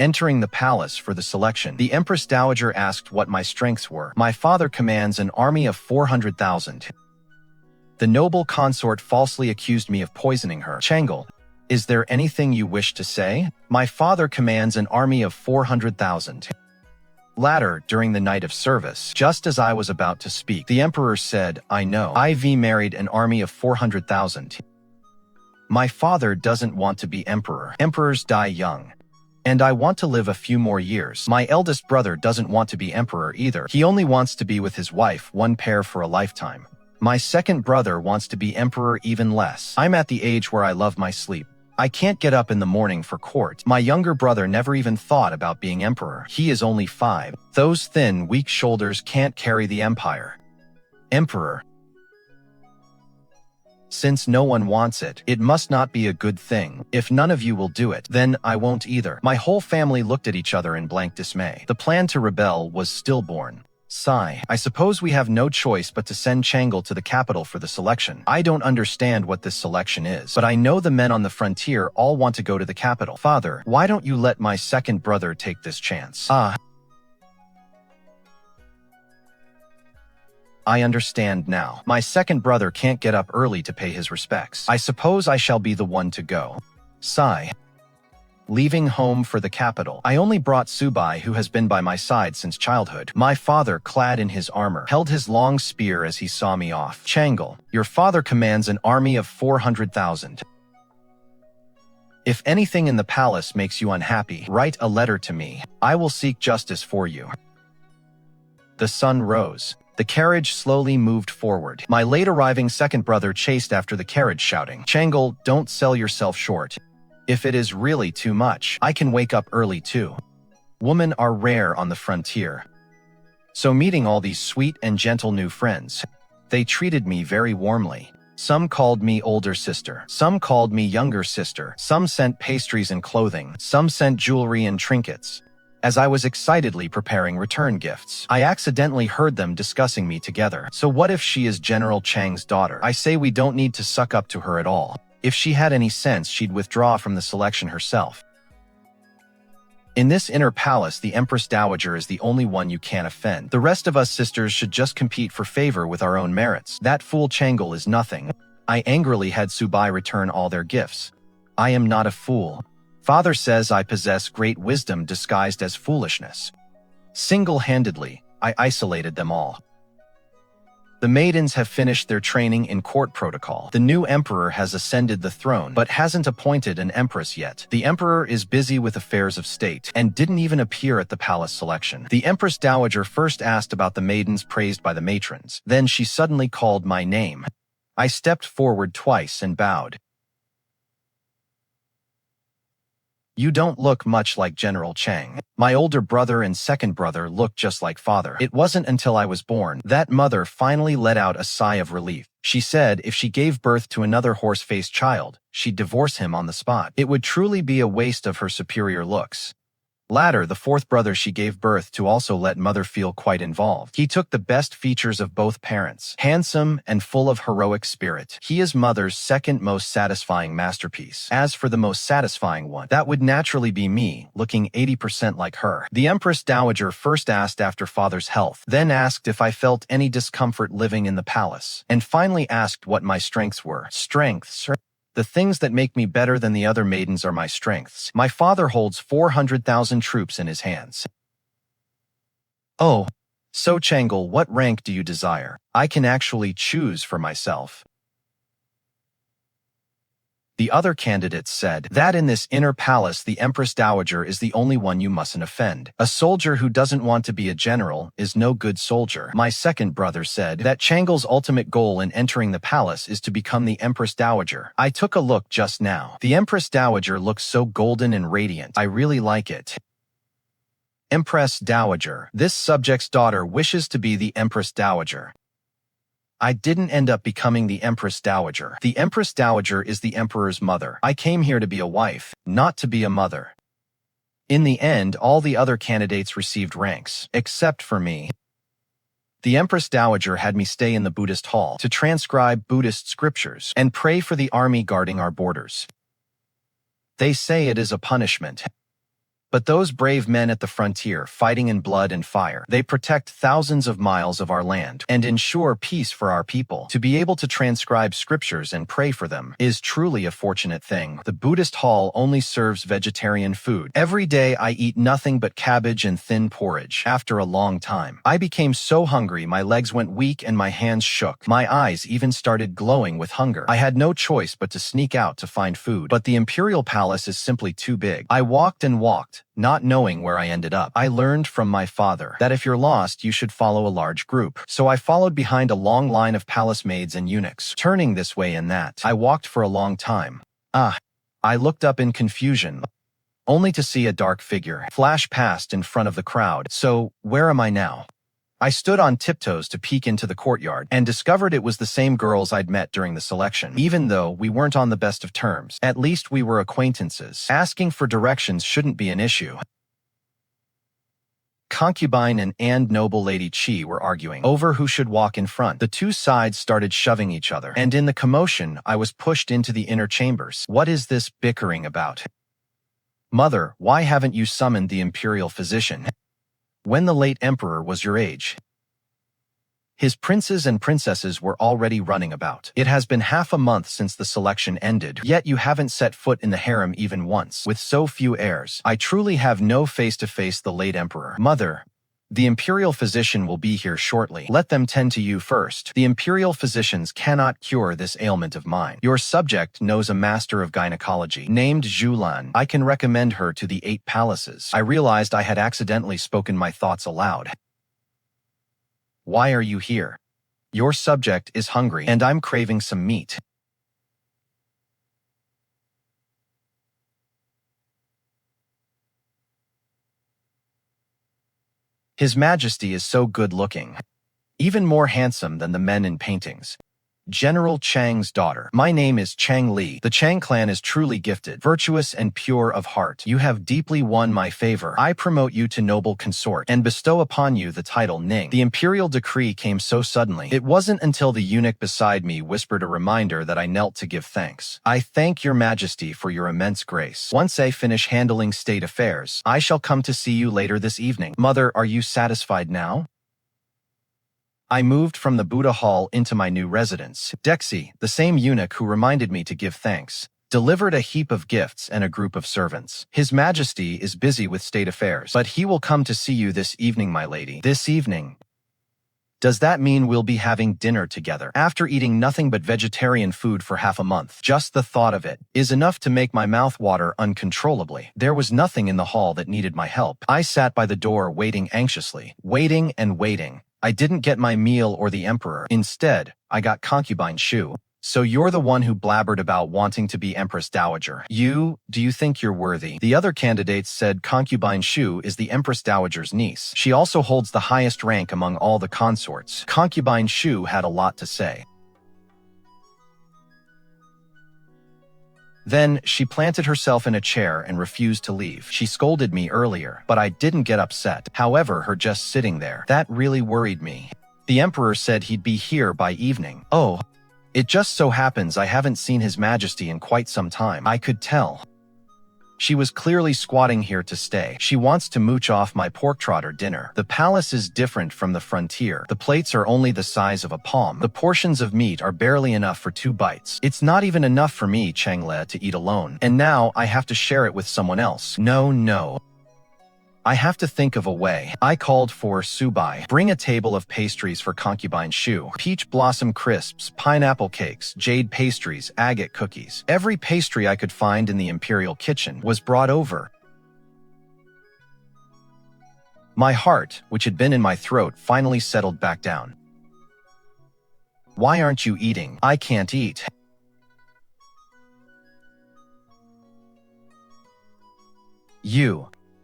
Entering the palace for the selection, the Empress Dowager asked what my strengths were. My father commands an army of 400,000. The noble consort falsely accused me of poisoning her. Changle, is there anything you wish to say? My father commands an army of 400,000. Latter, during the night of service, just as I was about to speak, the emperor said, I know. I've married an army of 400,000. My father doesn't want to be emperor. Emperors die young. And I want to live a few more years. My eldest brother doesn't want to be emperor either. He only wants to be with his wife, one pair for a lifetime. My second brother wants to be emperor even less. I'm at the age where I love my sleep. I can't get up in the morning for court. My younger brother never even thought about being emperor. He is only 5. Those thin, weak shoulders can't carry the empire. Emperor. Since no one wants it, it must not be a good thing. If none of you will do it, then I won't either. My whole family looked at each other in blank dismay. The plan to rebel was stillborn. Sigh. I suppose we have no choice but to send Changle to the capital for the selection. I don't understand what this selection is, but I know the men on the frontier all want to go to the capital. Father, why don't you let my second brother take this chance? I understand now. My second brother can't get up early to pay his respects. I suppose I shall be the one to go. Sigh. Leaving home for the capital, I only brought Subai, who has been by my side since childhood. My father, clad in his armor, held his long spear as he saw me off. Changle, your father commands an army of 400,000. If anything in the palace makes you unhappy, write a letter to me. I will seek justice for you. The sun rose. The carriage slowly moved forward. My late-arriving second brother chased after the carriage, shouting, Changle, don't sell yourself short. If it is really too much, I can wake up early too. Women are rare on the frontier. So meeting all these sweet and gentle new friends, they treated me very warmly. Some called me older sister. Some called me younger sister. Some sent pastries and clothing. Some sent jewelry and trinkets. As I was excitedly preparing return gifts, I accidentally heard them discussing me together. So what if she is General Chang's daughter? I say we don't need to suck up to her at all. If she had any sense, she'd withdraw from the selection herself. In this inner palace, the Empress Dowager is the only one you can't offend. The rest of us sisters should just compete for favor with our own merits. That fool Changle is nothing. I angrily had Subai return all their gifts. I am not a fool. Father says I possess great wisdom disguised as foolishness. Single-handedly, I isolated them all. The maidens have finished their training in court protocol. The new emperor has ascended the throne, but hasn't appointed an empress yet. The emperor is busy with affairs of state, and didn't even appear at the palace selection. The Empress Dowager first asked about the maidens praised by the matrons. Then she suddenly called my name. I stepped forward twice and bowed. You don't look much like General Chang. My older brother and second brother look just like father. It wasn't until I was born that mother finally let out a sigh of relief. She said if she gave birth to another horse-faced child, she'd divorce him on the spot. It would truly be a waste of her superior looks. Latter, the fourth brother she gave birth to, also let mother feel quite involved. He took the best features of both parents, handsome and full of heroic spirit. He is mother's second most satisfying masterpiece. As for the most satisfying one, that would naturally be me, looking 80% like her. The Empress Dowager first asked after father's health, then asked if I felt any discomfort living in the palace, and finally asked what my strengths were. Strengths? The things that make me better than the other maidens are my strengths. My father holds 400,000 troops in his hands. Oh, so Changle, what rank do you desire? I can actually choose for myself. The other candidates said that in this inner palace the Empress Dowager is the only one you mustn't offend. A soldier who doesn't want to be a general is no good soldier. My second brother said that Changle's ultimate goal in entering the palace is to become the Empress Dowager. I took a look just now. The Empress Dowager looks so golden and radiant. I really like it. Empress Dowager. This subject's daughter wishes to be the Empress Dowager. I didn't end up becoming the Empress Dowager. The Empress Dowager is the Emperor's mother. I came here to be a wife, not to be a mother. In the end, all the other candidates received ranks, except for me. The Empress Dowager had me stay in the Buddhist hall to transcribe Buddhist scriptures and pray for the army guarding our borders. They say it is a punishment. But those brave men at the frontier, fighting in blood and fire, they protect thousands of miles of our land and ensure peace for our people. To be able to transcribe scriptures and pray for them is truly a fortunate thing. The Buddhist hall only serves vegetarian food. Every day I eat nothing but cabbage and thin porridge. After a long time, I became so hungry my legs went weak and my hands shook. My eyes even started glowing with hunger. I had no choice but to sneak out to find food. But the imperial palace is simply too big. I walked and walked, not knowing where I ended up. I learned from my father that if you're lost, you should follow a large group. So I followed behind a long line of palace maids and eunuchs, turning this way and that. I walked for a long time. I looked up in confusion, only to see a dark figure flash past in front of the crowd. So, where am I now? I stood on tiptoes to peek into the courtyard and discovered it was the same girls I'd met during the selection. Even though we weren't on the best of terms, at least we were acquaintances. Asking for directions shouldn't be an issue. Concubine and noble Lady Chi were arguing over who should walk in front. The two sides started shoving each other, and in the commotion, I was pushed into the inner chambers. What is this bickering about? Mother, why haven't you summoned the imperial physician? When the late emperor was your age, his princes and princesses were already running about. It has been half a month since the selection ended, yet you haven't set foot in the harem even once. With so few heirs, I truly have no face to face the late emperor. Mother, the imperial physician will be here shortly. Let them tend to you first. The imperial physicians cannot cure this ailment of mine. Your subject knows a master of gynecology named Zhulan. I can recommend her to the 8 palaces. I realized I had accidentally spoken my thoughts aloud. Why are you here? Your subject is hungry, and I'm craving some meat. His Majesty is so good-looking, even more handsome than the men in paintings. General Chang's daughter. My name is Chang Li. The Chang clan is truly gifted, virtuous and pure of heart. You have deeply won my favor. I promote you to Noble Consort and bestow upon you the title Ning. The imperial decree came so suddenly. It wasn't until the eunuch beside me whispered a reminder that I knelt to give thanks. I thank your Majesty for your immense grace. Once I finish handling state affairs, I shall come to see you later this evening. Mother, are you satisfied now? I moved from the Buddha Hall into my new residence. Dexy, the same eunuch who reminded me to give thanks, delivered a heap of gifts and a group of servants. His Majesty is busy with state affairs, but he will come to see you this evening, my lady. This evening? Does that mean we'll be having dinner together? After eating nothing but vegetarian food for half a month, just the thought of it is enough to make my mouth water uncontrollably. There was nothing in the hall that needed my help. I sat by the door waiting anxiously, waiting and waiting. I didn't get my meal or the emperor. Instead, I got Concubine Shu. So you're the one who blabbered about wanting to be Empress Dowager. Do you think you're worthy? The other candidates said Concubine Shu is the Empress Dowager's niece. She also holds the highest rank among all the consorts. Concubine Shu had a lot to say. Then, she planted herself in a chair and refused to leave. She scolded me earlier, but I didn't get upset. However, her just sitting there, that really worried me. The emperor said he'd be here by evening. Oh, it just so happens I haven't seen His Majesty in quite some time. I could tell. She was clearly squatting here to stay. She wants to mooch off my pork trotter dinner. The palace is different from the frontier. The plates are only the size of a palm. The portions of meat are barely enough for 2 bites. It's not even enough for me, Changle, to eat alone. And now I have to share it with someone else. No. I have to think of a way. I called for Subai. Bring a table of pastries for Concubine Shu. Peach blossom crisps, pineapple cakes, jade pastries, agate cookies. Every pastry I could find in the imperial kitchen was brought over. My heart, which had been in my throat, finally settled back down. Why aren't you eating? I can't eat.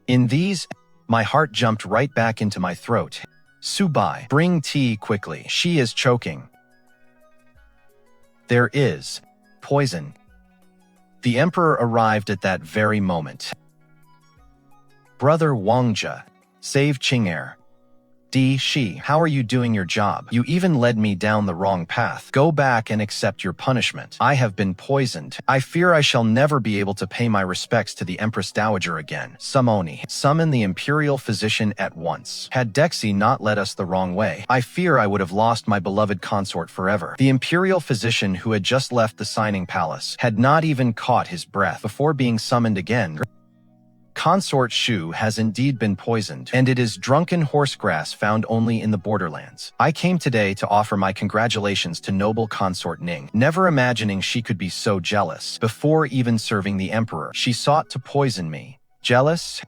In these, my heart jumped right back into my throat. Subai, bring tea quickly. She is choking. There is poison. The emperor arrived at that very moment. Brother Wangjia, save Qing'er. Shi, how are you doing your job? You even led me down the wrong path. Go back and accept your punishment. I have been poisoned. I fear I shall never be able to pay my respects to the Empress Dowager again. Summon the imperial physician at once. Had Dexy not led us the wrong way, I fear I would have lost my beloved consort forever. The imperial physician, who had just left the signing palace, had not even caught his breath before being summoned again. Consort Shu has indeed been poisoned, and it is drunken horsegrass found only in the borderlands. I came today to offer my congratulations to Noble Consort Ning, never imagining she could be so jealous. Before even serving the emperor, she sought to poison me. Jealous?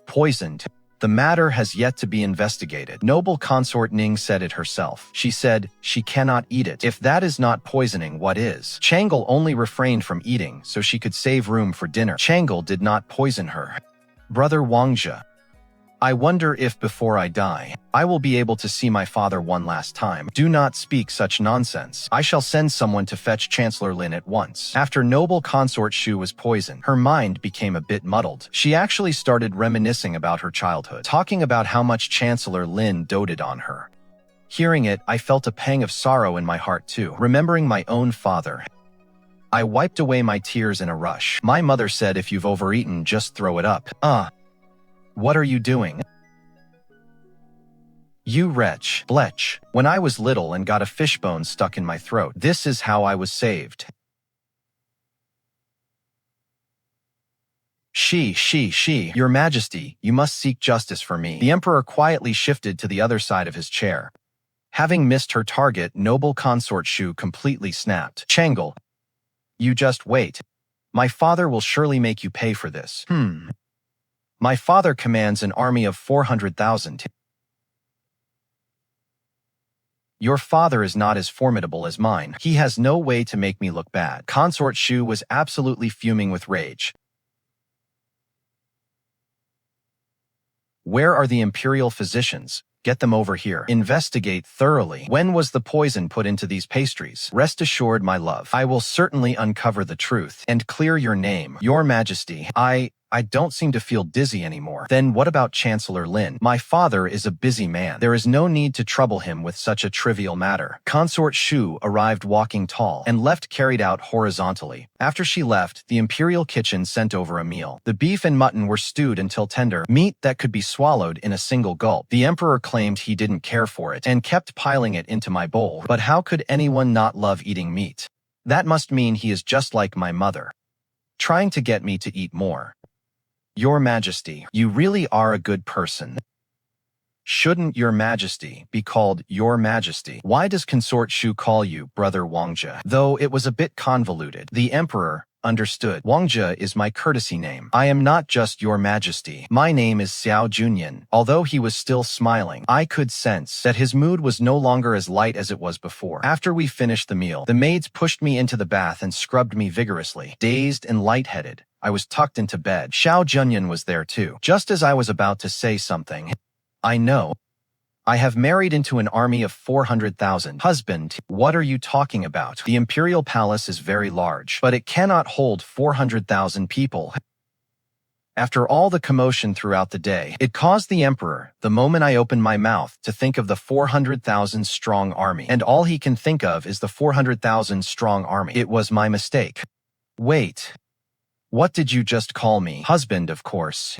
Poisoned? The matter has yet to be investigated. Noble Consort Ning said it herself. She said she cannot eat it. If that is not poisoning, what is? Changle only refrained from eating so she could save room for dinner. Changle did not poison her. Brother Wangzhe, I wonder if before I die, I will be able to see my father one last time. Do not speak such nonsense. I shall send someone to fetch Chancellor Lin at once. After Noble Consort Shu was poisoned, her mind became a bit muddled. She actually started reminiscing about her childhood, talking about how much Chancellor Lin doted on her. Hearing it, I felt a pang of sorrow in my heart too, remembering my own father. I wiped away my tears in a rush. My mother said if you've overeaten, just throw it up. What are you doing? You wretch, blech. When I was little and got a fishbone stuck in my throat, this is how I was saved. Your Majesty, you must seek justice for me. The emperor quietly shifted to the other side of his chair. Having missed her target, Noble Consort Shu completely snapped. Changle, you just wait. My father will surely make you pay for this. My father commands an army of 400,000. Your father is not as formidable as mine. He has no way to make me look bad. Consort Shu was absolutely fuming with rage. Where are the imperial physicians? Get them over here. Investigate thoroughly. When was the poison put into these pastries? Rest assured, my love, I will certainly uncover the truth and clear your name. Your Majesty, I don't seem to feel dizzy anymore. Then what about Chancellor Lin? My father is a busy man. There is no need to trouble him with such a trivial matter. Consort Shu arrived walking tall and left carried out horizontally. After she left, the imperial kitchen sent over a meal. The beef and mutton were stewed until tender, meat that could be swallowed in a single gulp. The emperor claimed he didn't care for it and kept piling it into my bowl. But how could anyone not love eating meat? That must mean he is just like my mother, trying to get me to eat more. Your Majesty, you really are a good person. Shouldn't Your Majesty be called Your Majesty? Why does Consort Shu call you Brother Wangzhe? Though it was a bit convoluted, the Emperor understood. Wangzhe is my courtesy name. I am not just Your Majesty. My name is Xiao Junyan. Although he was still smiling, I could sense that his mood was no longer as light as it was before. After we finished the meal, the maids pushed me into the bath and scrubbed me vigorously. Dazed and lightheaded, I was tucked into bed. Xiao Junyan was there too. Just as I was about to say something, I know. I have married into an army of 400,000. Husband, what are you talking about? The imperial palace is very large, but it cannot hold 400,000 people. After all the commotion throughout the day, it caused the emperor, the moment I opened my mouth, to think of the 400,000 strong army. And all he can think of is the 400,000 strong army. It was my mistake. Wait. What did you just call me? Husband, of course.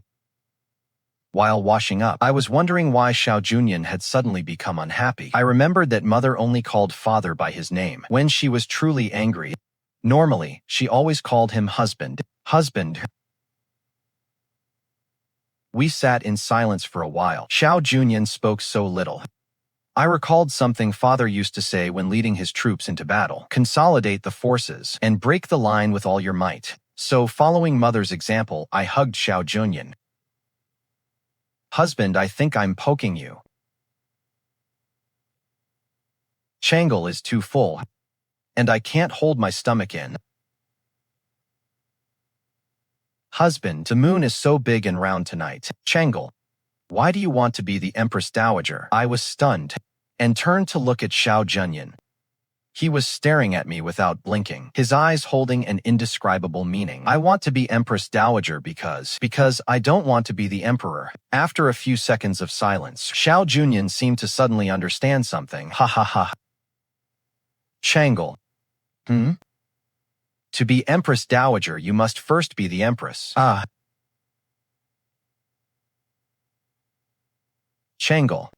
While washing up, I was wondering why Xiao Junyan had suddenly become unhappy. I remembered that mother only called father by his name when she was truly angry. Normally, she always called him husband. Husband. We sat in silence for a while. Xiao Junyan spoke so little. I recalled something father used to say when leading his troops into battle. Consolidate the forces and break the line with all your might. So following mother's example, I hugged Xiao Junyan. Husband, I think I'm poking you. Changle is too full, and I can't hold my stomach in. Husband, the moon is so big and round tonight. Changle, why do you want to be the Empress Dowager? I was stunned and turned to look at Xiao Junyan. He was staring at me without blinking, his eyes holding an indescribable meaning. I want to be Empress Dowager because I don't want to be the emperor. After a few seconds of silence, Xiao Junyan seemed to suddenly understand something. Ha ha ha. Changle. To be Empress Dowager, you must first be the empress. Ah. Changle.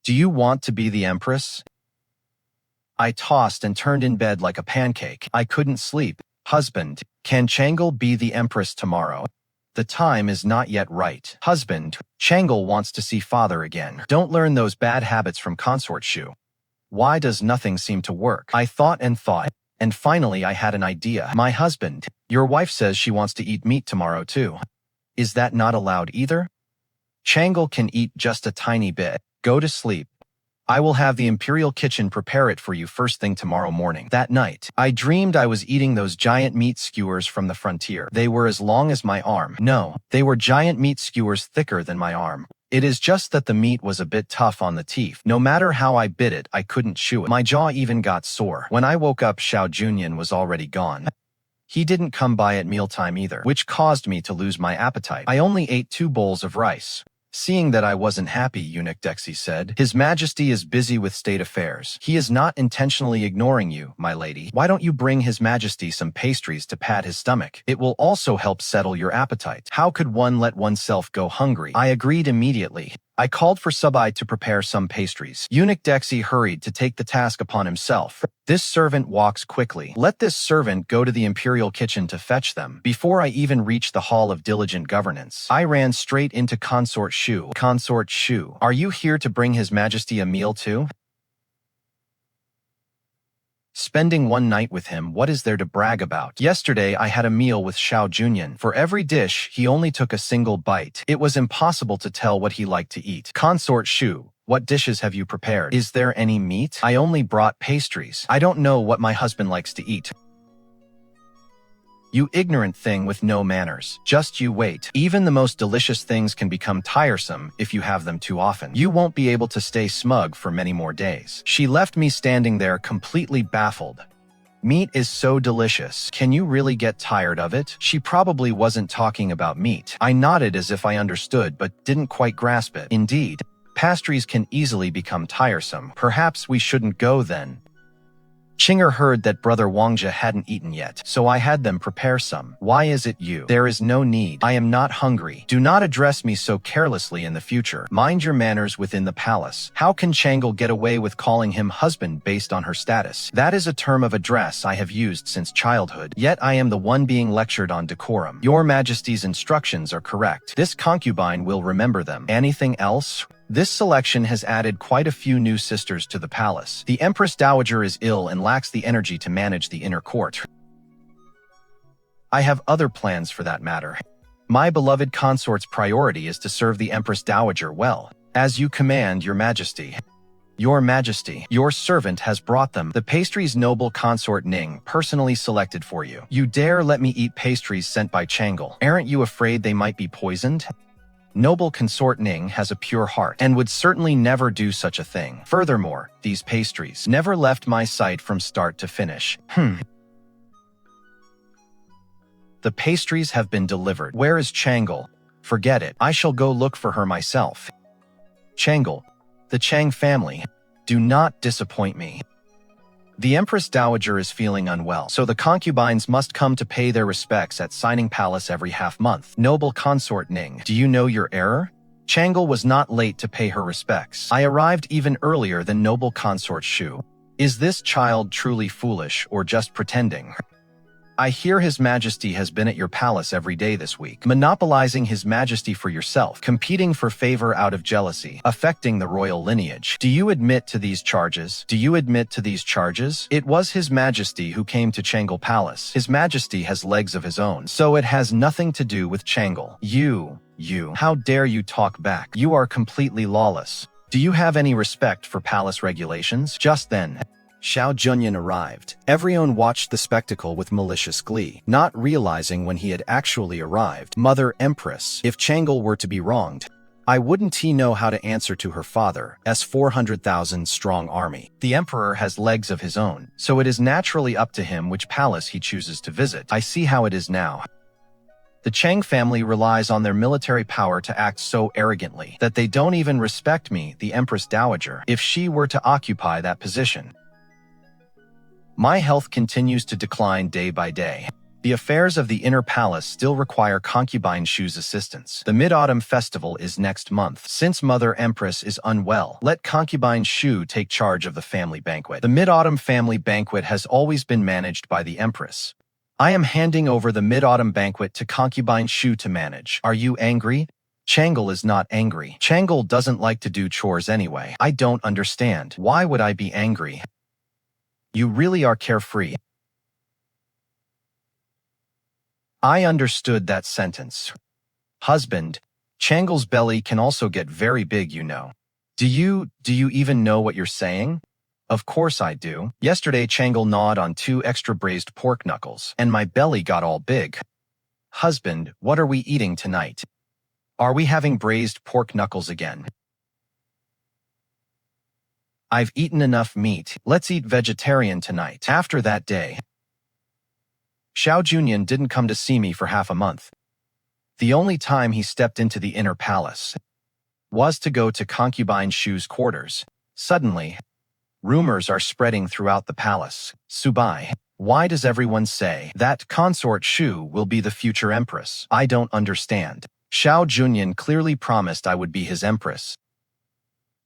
Do you want to be the empress? I tossed and turned in bed like a pancake. I couldn't sleep. Husband, can Changle be the empress tomorrow? The time is not yet right. Husband, Changle wants to see father again. Don't learn those bad habits from Consort Shu. Why does nothing seem to work? I thought, and finally I had an idea. My husband, your wife says she wants to eat meat tomorrow too. Is that not allowed either? Changle can eat just a tiny bit. Go to sleep. I will have the imperial kitchen prepare it for you first thing tomorrow morning. That night, I dreamed I was eating those giant meat skewers from the frontier. They were as long as my arm. No, they were giant meat skewers thicker than my arm. It is just that the meat was a bit tough on the teeth. No matter how I bit it, I couldn't chew it. My jaw even got sore. When I woke up, Xiao Junyan was already gone. He didn't come by at mealtime either, which caused me to lose my appetite. I only ate 2 bowls of rice. Seeing that I wasn't happy, Eunuch Dexy said, His Majesty is busy with state affairs. He is not intentionally ignoring you, my lady. Why don't you bring His Majesty some pastries to pad his stomach? It will also help settle your appetite. How could one let oneself go hungry? I agreed immediately. I called for Subai to prepare some pastries. Eunuch Dexy hurried to take the task upon himself. This servant walks quickly. Let this servant go to the imperial kitchen to fetch them. Before I even reached the hall of diligent governance, I ran straight into Consort Shu. Consort Shu, are you here to bring His Majesty a meal too? Spending one night with him, what is there to brag about? Yesterday, I had a meal with Xiao Junyan. For every dish, he only took a single bite. It was impossible to tell what he liked to eat. Consort Shu, what dishes have you prepared? Is there any meat? I only brought pastries. I don't know what my husband likes to eat. You ignorant thing with no manners. Just you wait. Even the most delicious things can become tiresome if you have them too often. You won't be able to stay smug for many more days. She left me standing there completely baffled. Meat is so delicious. Can you really get tired of it? She probably wasn't talking about meat. I nodded as if I understood but didn't quite grasp it. Indeed, pastries can easily become tiresome. Perhaps we shouldn't go then. Chinger heard that Brother Wangjia hadn't eaten yet, so I had them prepare some. Why is it you? There is no need. I am not hungry. Do not address me so carelessly in the future. Mind your manners within the palace. How can Changle get away with calling him husband based on her status? That is a term of address I have used since childhood, yet I am the one being lectured on decorum. Your Majesty's instructions are correct. This concubine will remember them. Anything else? This selection has added quite a few new sisters to the palace. The Empress Dowager is ill and lacks the energy to manage the inner court. I have other plans for that matter. My beloved consort's priority is to serve the Empress Dowager well. As you command, Your Majesty. Your Majesty, your servant has brought them. The pastries Noble Consort Ning personally selected for you. You dare let me eat pastries sent by Changle. Aren't you afraid they might be poisoned? Noble Consort Ning has a pure heart and would certainly never do such a thing. Furthermore, these pastries never left my sight from start to finish. The pastries have been delivered. Where is Changle? Forget it. I shall go look for her myself. Changle, the Chang family, do not disappoint me. The Empress Dowager is feeling unwell, so the concubines must come to pay their respects at Signing Palace every half-month. Noble Consort Ning, do you know your error? Changle was not late to pay her respects. I arrived even earlier than Noble Consort Shu. Is this child truly foolish or just pretending? I hear His Majesty has been at your palace every day this week, monopolizing His Majesty for yourself, competing for favor out of jealousy, affecting the royal lineage. Do you admit to these charges? Do you admit to these charges? It was His Majesty who came to Changle Palace. His Majesty has legs of his own, so it has nothing to do with Changle. You, how dare you talk back? You are completely lawless. Do you have any respect for palace regulations? Just then, Xiao Junyan arrived. Everyone watched the spectacle with malicious glee, not realizing when he had actually arrived. Mother Empress, if Changle were to be wronged, I wouldn't he know how to answer to her father's 400,000 strong army. The emperor has legs of his own, so it is naturally up to him which palace he chooses to visit. I see how it is now. The Chang family relies on their military power to act so arrogantly that they don't even respect me, the Empress Dowager, if she were to occupy that position. My health continues to decline day by day. The affairs of the inner palace still require concubine Shu's assistance. The Mid-Autumn Festival is next month. Since Mother Empress is unwell, let concubine Shu take charge of the family banquet. The Mid-Autumn family banquet has always been managed by the Empress. I am handing over the Mid-Autumn banquet to concubine Shu to manage. Are you angry? Changle is not angry. Changle doesn't like to do chores anyway. I don't understand. Why would I be angry? You really are carefree. I understood that sentence. Husband, Changle's belly can also get very big, you know. Do you even know what you're saying? Of course I do. Yesterday Changle gnawed on 2 extra braised pork knuckles, and my belly got all big. Husband, what are we eating tonight? Are we having braised pork knuckles again? I've eaten enough meat. Let's eat vegetarian tonight. After that day, Xiao Junyan didn't come to see me for half a month. The only time he stepped into the inner palace was to go to concubine Shu's quarters. Suddenly, rumors are spreading throughout the palace. Subai, why does everyone say that Consort Shu will be the future empress? I don't understand. Xiao Junyan clearly promised I would be his empress.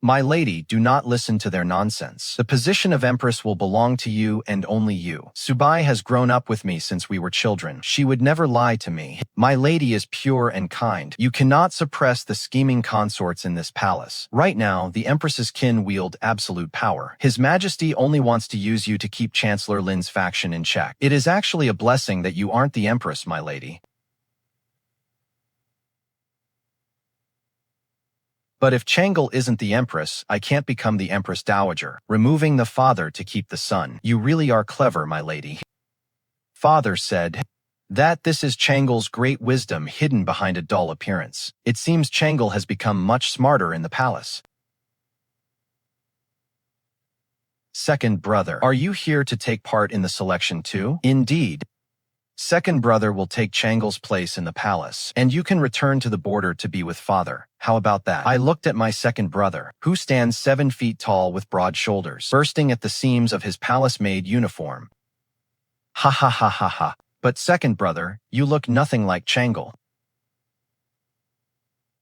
My lady, do not listen to their nonsense. The position of empress will belong to you and only you. Subai has grown up with me since we were children. She would never lie to me. My lady is pure and kind. You cannot suppress the scheming consorts in this palace. Right now, the empress's kin wield absolute power. His Majesty only wants to use you to keep Chancellor Lin's faction in check. It is actually a blessing that you aren't the empress, my lady. But if Changle isn't the empress, I can't become the Empress Dowager, removing the father to keep the son. You really are clever, my lady. Father said that this is Changle's great wisdom hidden behind a dull appearance. It seems Changle has become much smarter in the palace. Second brother, are you here to take part in the selection too? Indeed. Second brother will take Changle's place in the palace, and you can return to the border to be with father. How about that? I looked at my second brother, who stands 7 feet tall with broad shoulders, bursting at the seams of his palace-made uniform. Ha ha ha ha ha. But second brother, you look nothing like Changle.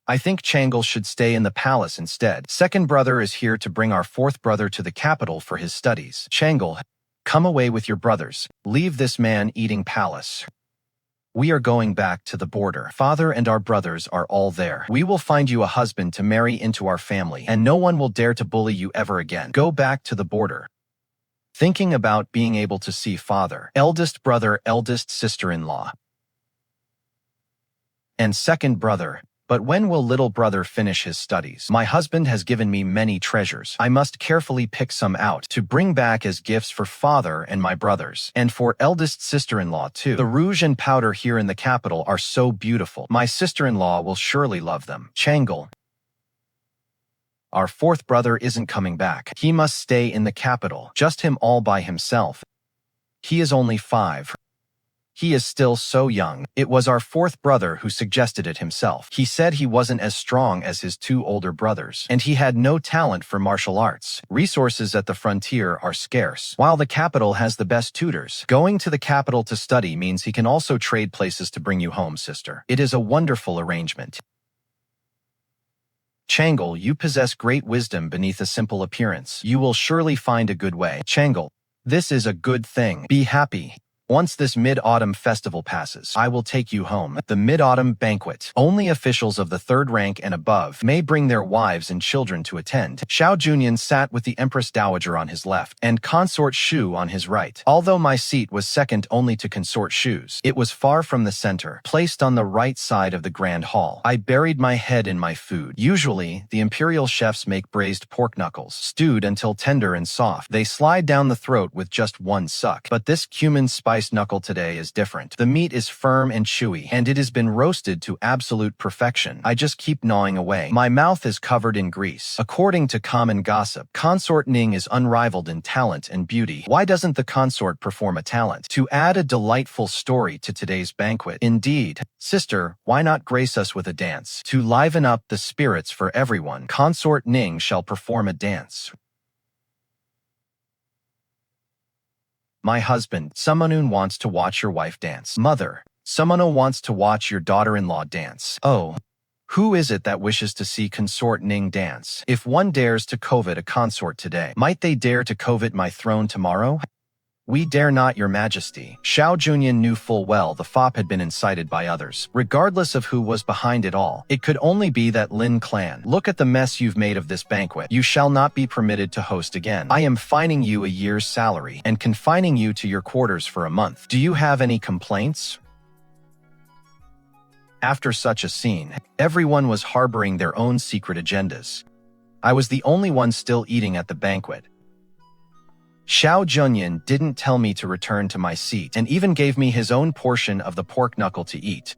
I think Changle should stay in the palace instead. Second brother is here to bring our fourth brother to the capital for his studies. Changle, come away with your brothers. Leave this man eating palace. We are going back to the border. Father and our brothers are all there. We will find you a husband to marry into our family, and no one will dare to bully you ever again. Go back to the border. Thinking about being able to see father, eldest brother, eldest sister-in-law, and second brother. But when will little brother finish his studies? My husband has given me many treasures. I must carefully pick some out to bring back as gifts for father and my brothers, and for eldest sister-in-law too. The rouge and powder here in the capital are so beautiful. My sister-in-law will surely love them. Changle, our fourth brother isn't coming back. He must stay in the capital, just him all by himself. He is only 5. He is still so young. It was our fourth brother who suggested it himself. He said he wasn't as strong as his 2 older brothers, and he had no talent for martial arts. Resources at the frontier are scarce, while the capital has the best tutors. Going to the capital to study means he can also trade places to bring you home, sister. It is a wonderful arrangement. Changle, you possess great wisdom beneath a simple appearance. You will surely find a good way. Changle, this is a good thing. Be happy. Once this Mid-Autumn festival passes, I will take you home. The Mid-Autumn banquet. Only officials of the 3rd rank and above may bring their wives and children to attend. Xiao Junyan sat with the Empress Dowager on his left and Consort Shu on his right. Although my seat was second only to Consort Shu's, it was far from the center, placed on the right side of the grand hall. I buried my head in my food. Usually, the imperial chefs make braised pork knuckles, stewed until tender and soft. They slide down the throat with just one suck. But this cumin spice rice knuckle today is different. The meat is firm and chewy, and it has been roasted to absolute perfection. I just keep gnawing away. My mouth is covered in grease. According to common gossip, Consort Ning is unrivaled in talent and beauty. Why doesn't the consort perform a talent to add a delightful story to today's banquet? Indeed. Sister, why not grace us with a dance? To liven up the spirits for everyone, Consort Ning shall perform a dance. My husband, someone wants to watch your wife dance. Mother, someone wants to watch your daughter-in-law dance. Oh, who is it that wishes to see Consort Ning dance? If one dares to covet a consort today, might they dare to covet my throne tomorrow? We dare not, your majesty. Xiao Junyan knew full well the fop had been incited by others. Regardless of who was behind it all, it could only be that Lin clan. Look at the mess you've made of this banquet. You shall not be permitted to host again. I am fining you a year's salary and confining you to your quarters for a month. Do you have any complaints? After such a scene, everyone was harboring their own secret agendas. I was the only one still eating at the banquet. Xiao Junyan didn't tell me to return to my seat and even gave me his own portion of the pork knuckle to eat.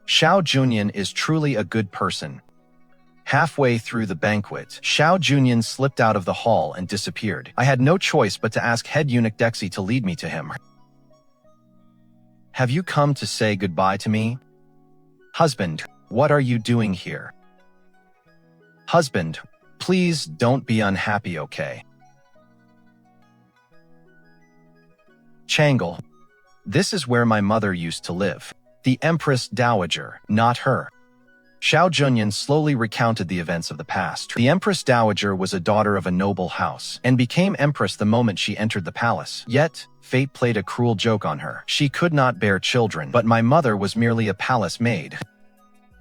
Xiao Junyan is truly a good person. Halfway through the banquet, Xiao Junyan slipped out of the hall and disappeared. I had no choice but to ask head eunuch Dexy to lead me to him. Have you come to say goodbye to me? Husband, what are you doing here? Husband, please don't be unhappy, okay? Changle. This is where my mother used to live. The Empress Dowager, not her. Xiao Junyan slowly recounted the events of the past. The Empress Dowager was a daughter of a noble house, and became empress the moment she entered the palace. Yet, fate played a cruel joke on her. She could not bear children, but my mother was merely a palace maid.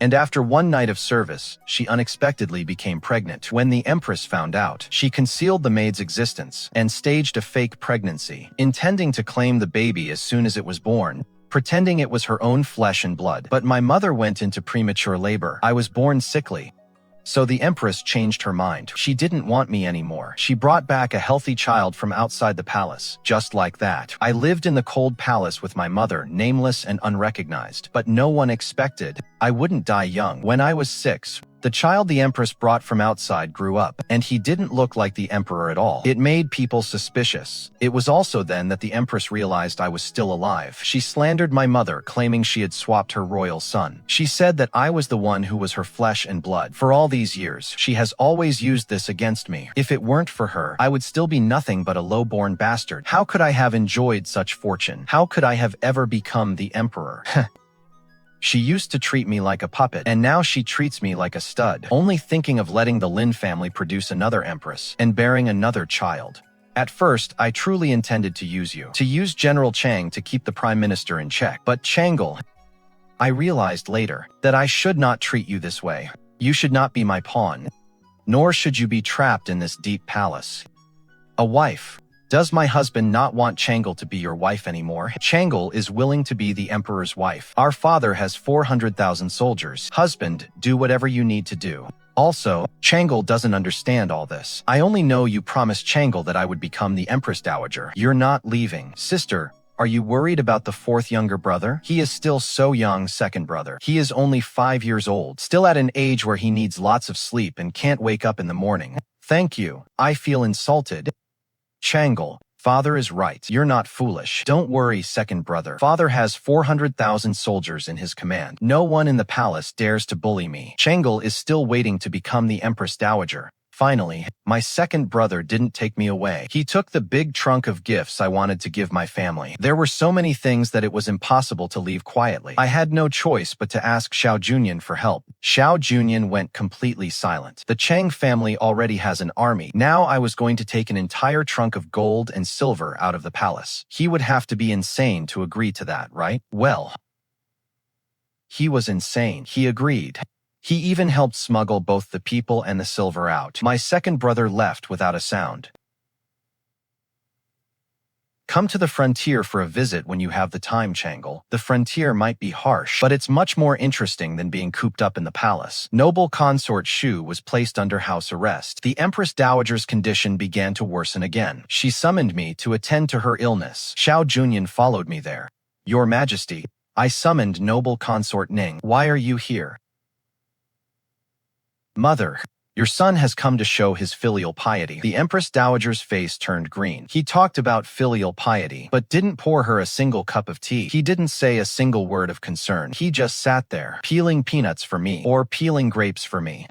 And after one night of service, she unexpectedly became pregnant. When the empress found out, she concealed the maid's existence and staged a fake pregnancy, intending to claim the baby as soon as it was born, pretending it was her own flesh and blood. But my mother went into premature labor. I was born sickly. So the empress changed her mind. She didn't want me anymore. She brought back a healthy child from outside the palace. Just like that. I lived in the cold palace with my mother, nameless and unrecognized. But no one expected I wouldn't die young. When I was 6, the child the empress brought from outside grew up, and he didn't look like the emperor at all. It made people suspicious. It was also then that the empress realized I was still alive. She slandered my mother, claiming she had swapped her royal son. She said that I was the one who was her flesh and blood. For all these years, she has always used this against me. If it weren't for her, I would still be nothing but a low-born bastard. How could I have enjoyed such fortune? How could I have ever become the emperor? She used to treat me like a puppet, and now she treats me like a stud, only thinking of letting the Lin family produce another empress and bearing another child. At first, I truly intended to use you, to use General Chang to keep the prime minister in check. But Changle, I realized later that I should not treat you this way. You should not be my pawn, nor should you be trapped in this deep palace. A wife. Does my husband not want Changle to be your wife anymore? Changle is willing to be the emperor's wife. Our father has 400,000 soldiers. Husband, do whatever you need to do. Also, Changle doesn't understand all this. I only know you promised Changle that I would become the Empress Dowager. You're not leaving. Sister, are you worried about the 4th younger brother? He is still so young, second brother. He is only 5 years old, still at an age where he needs lots of sleep and can't wake up in the morning. Thank you. I feel insulted. Changle, father is right. You're not foolish. Don't worry, second brother. Father has 400,000 soldiers in his command. No one in the palace dares to bully me. Changle is still waiting to become the Empress Dowager. Finally, my second brother didn't take me away. He took the big trunk of gifts I wanted to give my family. There were so many things that it was impossible to leave quietly. I had no choice but to ask Xiao Junyan for help. Xiao Junyan went completely silent. The Chang family already has an army. Now I was going to take an entire trunk of gold and silver out of the palace. He would have to be insane to agree to that, right? Well, he was insane. He agreed. He even helped smuggle both the people and the silver out. My second brother left without a sound. Come to the frontier for a visit when you have the time, Changle. The frontier might be harsh, but it's much more interesting than being cooped up in the palace. Noble Consort Shu was placed under house arrest. The Empress Dowager's condition began to worsen again. She summoned me to attend to her illness. Xiao Junyan followed me there. Your Majesty, I summoned Noble Consort Ning. Why are you here? Mother, your son has come to show his filial piety. The Empress Dowager's face turned green. He talked about filial piety, but didn't pour her a single cup of tea. He didn't say a single word of concern. He just sat there, peeling peanuts for me, or peeling grapes for me.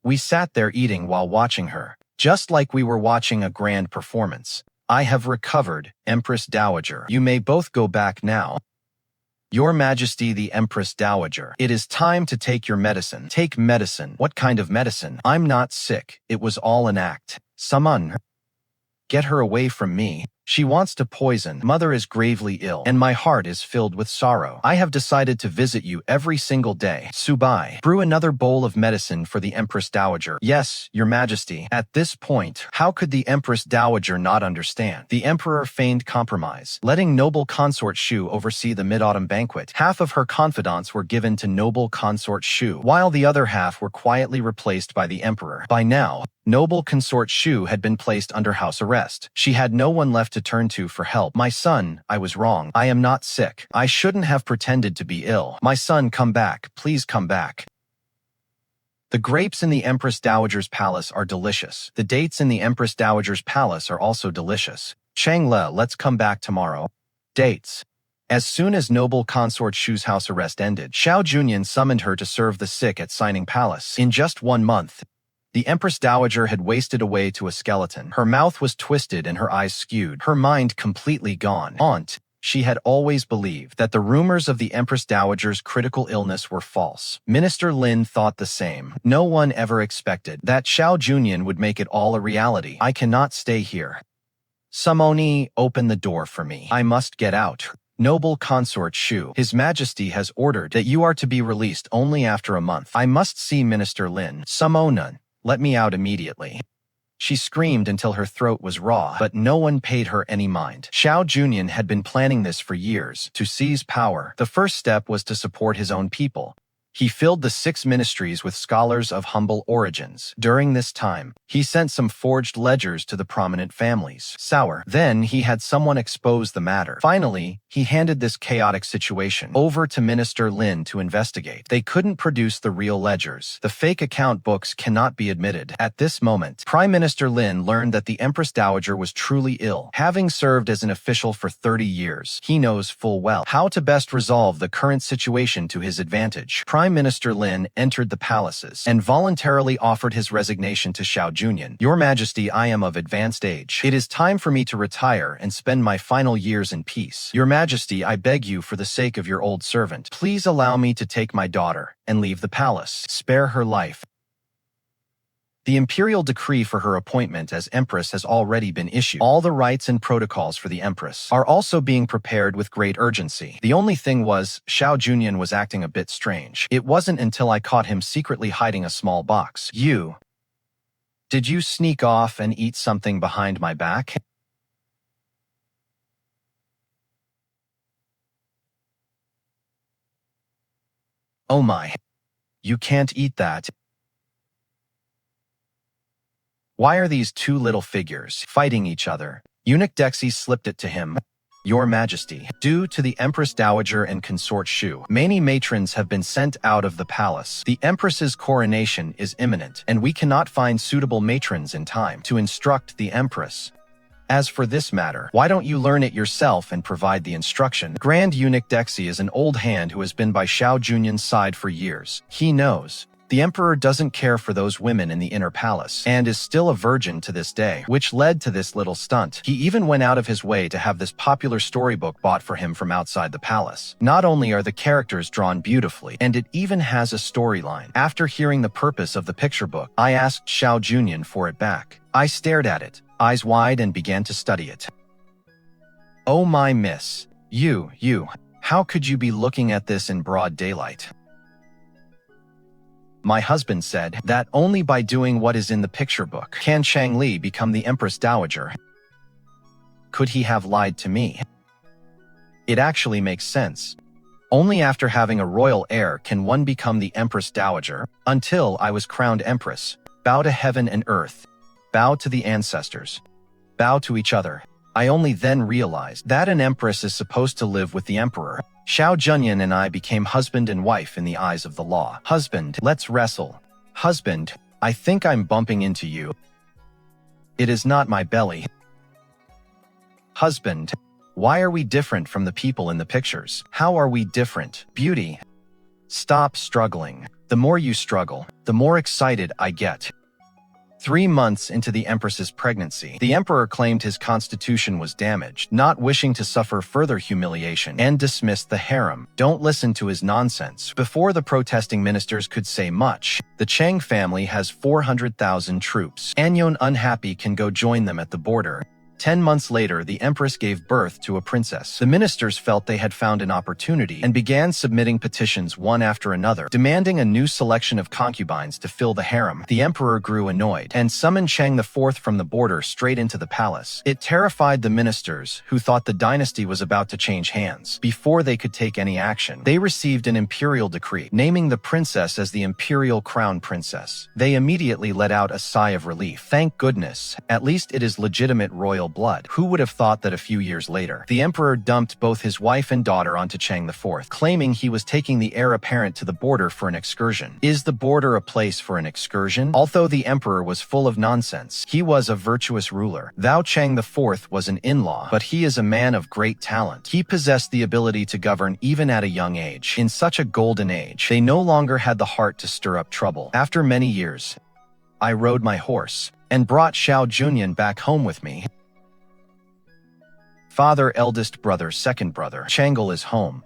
We sat there eating while watching her, just like we were watching a grand performance. I have recovered, Empress Dowager. You may both go back now. Your Majesty the Empress Dowager, it is time to take your medicine. Take medicine. What kind of medicine? I'm not sick. It was all an act. Summon. Get her away from me. She wants to poison. Mother is gravely ill, and my heart is filled with sorrow. I have decided to visit you every single day. Subai, brew another bowl of medicine for the Empress Dowager. Yes, Your Majesty. At this point, how could the Empress Dowager not understand? The Emperor feigned compromise, letting Noble Consort Shu oversee the mid-autumn banquet. Half of her confidants were given to Noble Consort Shu, while the other half were quietly replaced by the Emperor. By now, Noble Consort Shu had been placed under house arrest. She had no one left to turn to for help. My son, I was wrong. I am not sick. I shouldn't have pretended to be ill. My son, come back. Please come back. The grapes in the Empress Dowager's palace are delicious. The dates in the Empress Dowager's palace are also delicious. Changle, let's come back tomorrow. Dates. As soon as Noble Consort Shu's house arrest ended, Xiao Junyan summoned her to serve the sick at Signing Palace. In just 1 month, the Empress Dowager had wasted away to a skeleton. Her mouth was twisted and her eyes skewed, her mind completely gone. She had always believed that the rumors of the Empress Dowager's critical illness were false. Minister Lin thought the same. No one ever expected that Xiao Junyan would make it all a reality. I cannot stay here. Sumoni, open the door for me. I must get out. Noble Consort Shu, His Majesty has ordered that you are to be released only after a month. I must see Minister Lin. Summonan. Let me out immediately. She screamed until her throat was raw, but no one paid her any mind. Xiao Junyan had been planning this for years, to seize power. The first step was to support his own people. He filled the 6 ministries with scholars of humble origins. During this time, he sent some forged ledgers to the prominent families. Then he had someone expose the matter. Finally, he handed this chaotic situation over to Minister Lin to investigate. They couldn't produce the real ledgers. The fake account books cannot be admitted. At this moment, Prime Minister Lin learned that the Empress Dowager was truly ill. Having served as an official for 30 years, he knows full well how to best resolve the current situation to his advantage. Prime Minister Lin entered the palaces and voluntarily offered his resignation to Xiao Junyan. Your Majesty, I am of advanced age. It is time for me to retire and spend my final years in peace. Your Majesty, I beg you for the sake of your old servant, please allow me to take my daughter and leave the palace. Spare her life. The imperial decree for her appointment as Empress has already been issued. All the rites and protocols for the Empress are also being prepared with great urgency. The only thing was, Xiao Junyan was acting a bit strange. It wasn't until I caught him secretly hiding a small box. Did you sneak off and eat something behind my back? Oh my. You can't eat that. Why are these 2 little figures fighting each other? Eunuch Dexy slipped it to him. Your Majesty, due to the Empress Dowager and Consort Shu, many matrons have been sent out of the palace. The Empress's coronation is imminent, and we cannot find suitable matrons in time to instruct the Empress. As for this matter, why don't you learn it yourself and provide the instruction? Grand Eunuch Dexy is an old hand who has been by Xiao Junyan's side for years. He knows the Emperor doesn't care for those women in the inner palace, and is still a virgin to this day, which led to this little stunt. He even went out of his way to have this popular storybook bought for him from outside the palace. Not only are the characters drawn beautifully, and it even has a storyline. After hearing the purpose of the picture book, I asked Xiao Junyan for it back. I stared at it, eyes wide, and began to study it. Oh my miss. How could you be looking at this in broad daylight? My husband said that only by doing what is in the picture book can Changle become the Empress Dowager. could he have lied to me? It actually makes sense. Only after having a royal heir can one become the Empress Dowager. Until I was crowned Empress. Bow to heaven and earth. Bow to the ancestors. Bow to each other. I only then realized that an empress is supposed to live with the emperor. Xiao Junyan and I became husband and wife in the eyes of the law. Husband, let's wrestle. Husband, I think I'm bumping into you. It is not my belly. Husband, why are we different from the people in the pictures? How are we different? Beauty. Stop struggling. The more you struggle, the more excited I get. 3 months into the Empress's pregnancy, the Emperor claimed his constitution was damaged, not wishing to suffer further humiliation, and dismissed the harem. Don't listen to his nonsense. Before the protesting ministers could say much, the Chang family has 400,000 troops. Anyon unhappy can go join them at the border. 10 months later, the Empress gave birth to a princess. The ministers felt they had found an opportunity and began submitting petitions one after another, demanding a new selection of concubines to fill the harem. The emperor grew annoyed and summoned Chang IV from the border straight into the palace. It terrified the ministers, who thought the dynasty was about to change hands. Before they could take any action, they received an imperial decree, naming the princess as the imperial crown princess. They immediately let out a sigh of relief. Thank goodness, at least it is legitimate royal blood. Who would have thought that a few years later, the emperor dumped both his wife and daughter onto Chang IV, claiming he was taking the heir apparent to the border for an excursion. Is the border a place for an excursion? Although the emperor was full of nonsense, he was a virtuous ruler. Thou Chang IV was an in-law, but he is a man of great talent. He possessed the ability to govern even at a young age. In such a golden age, they no longer had the heart to stir up trouble. After many years, I rode my horse and brought Xiao Junyan back home with me. Father, eldest brother, second brother. Changle is home.